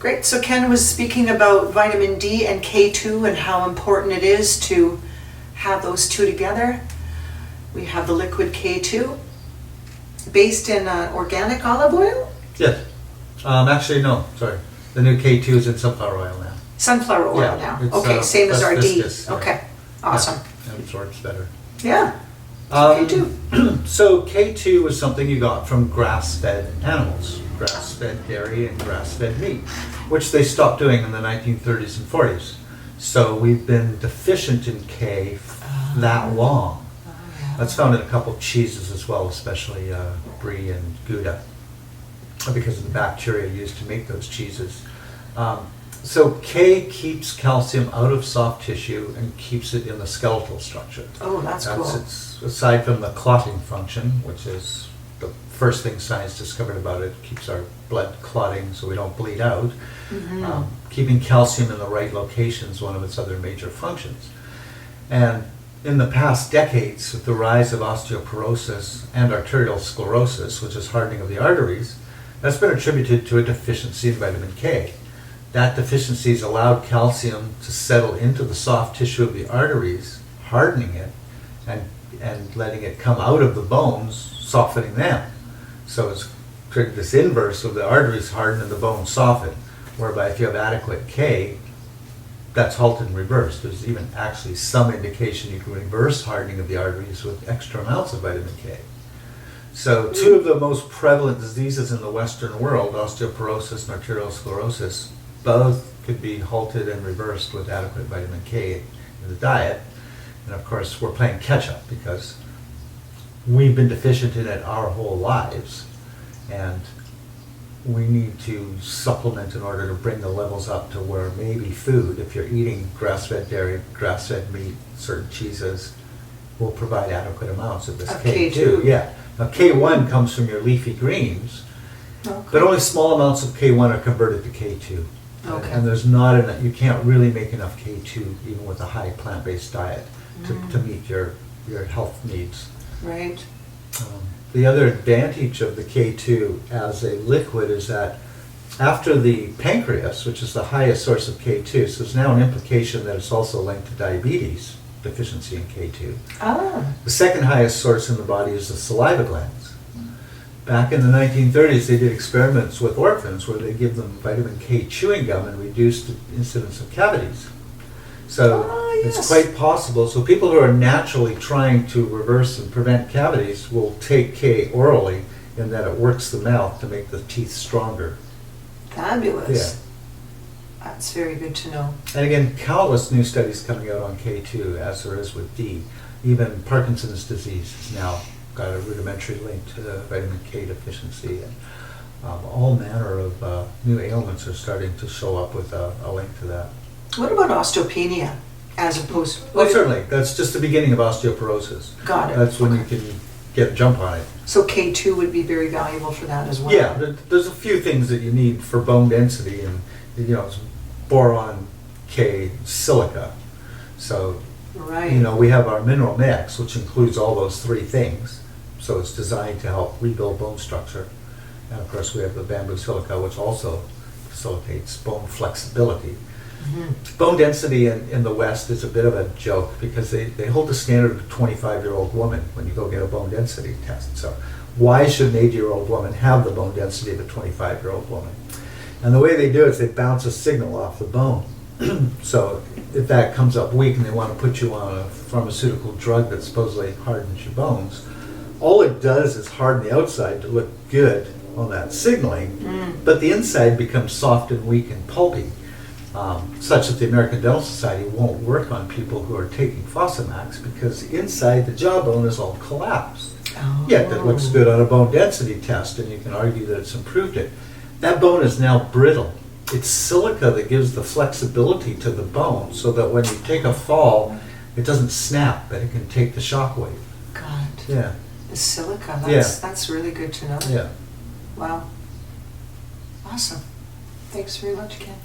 Great. So Ken was speaking about vitamin D and K2 and how important it is to have those two together. We have the liquid K2 based in organic olive oil. Yes. Actually, no. Sorry. The new K2 is in sunflower oil now. Sunflower oil Yeah, now. it's, Okay, same as less our D. viscous, yeah. Okay, awesome. Yeah, it absorbs better. Yeah. K2. So K2 was something you got from grass-fed animals, grass-fed dairy and grass-fed meat, which they stopped doing in the 1930s and 40s. So we've been deficient in K that long. That's found in a couple of cheeses as well, especially Brie and Gouda, because of the bacteria used to make those cheeses. So K keeps calcium out of soft tissue and keeps it in the skeletal structure. Oh, that's cool. It's, aside from the clotting function, which is the first thing science discovered about it, keeps our blood clotting so we don't bleed out. Keeping calcium in the right location is one of its other major functions. And in the past decades, with the rise of osteoporosis and arterial sclerosis, which is hardening of the arteries, that's been attributed to a deficiency in vitamin K. That deficiency has allowed calcium to settle into the soft tissue of the arteries, hardening it and letting it come out of the bones, softening them. So it's created this inverse of the arteries harden and the bones soften, whereby if you have adequate K, that's halted and reversed. There's even actually some indication you can reverse hardening of the arteries with extra amounts of vitamin K. So two of the most prevalent diseases in the Western world, osteoporosis and arterial sclerosis, both could be halted and reversed with adequate vitamin K in the diet. And of course, we're playing catch up because we've been deficient in it our whole lives. And we need to supplement in order to bring the levels up to where maybe food, if you're eating grass-fed dairy, grass-fed meat, certain cheeses, will provide adequate amounts of this K2. Yeah. Now K1 comes from your leafy greens, but only small amounts of K1 are converted to K2. Okay. And there's not enough, you can't really make enough K2 even with a high plant-based diet to meet your health needs. Right. The other advantage of the K2 as a liquid is that after the pancreas, which is the highest source of K2, so there's now an implication that it's also linked to diabetes, deficiency in K2. The second highest source in the body is the saliva glands. Back in the 1930s, they did experiments with orphans where they give them vitamin K chewing gum and reduced the incidence of cavities. So it's quite possible. So people who are naturally trying to reverse and prevent cavities will take K orally, in that it works the mouth to make the teeth stronger. Fabulous. That's very good to know. And again, countless new studies coming out on K2, as there is with D. Even Parkinson's disease has now got a rudimentary link to the vitamin K deficiency. And all manner of new ailments are starting to show up with a link to that. What about osteopenia as opposed to... Well, certainly. That's just the beginning of osteoporosis. Got it. That's when you can get a jump on it. So K2 would be very valuable for that as well. Yeah, there's a few things that you need for bone density, and it's boron, K, silica. So, we have our mineral mix, which includes all those three things. So it's designed to help rebuild bone structure. And of course, we have the bamboo silica, which also facilitates bone flexibility. Bone density in the West is a bit of a joke because they hold the standard of a 25-year-old woman when you go get a bone density test. So why should an 80-year-old woman have the bone density of a 25-year-old woman? And the way they do it is they bounce a signal off the bone. So if that comes up weak and they want to put you on a pharmaceutical drug that supposedly hardens your bones, all it does is harden the outside to look good on that signaling, but the inside becomes soft and weak and pulpy. Such that the American Dental Society won't work on people who are taking Fosamax because inside the jawbone is all collapsed. Yet that looks good on a bone density test, and you can argue that it's improved it. That bone is now brittle. It's silica that gives the flexibility to the bone so that when you take a fall, it doesn't snap, but it can take the shock wave. God. Yeah. The silica, that's really good to know. Yeah. Wow. Awesome. Thanks very much, Ken.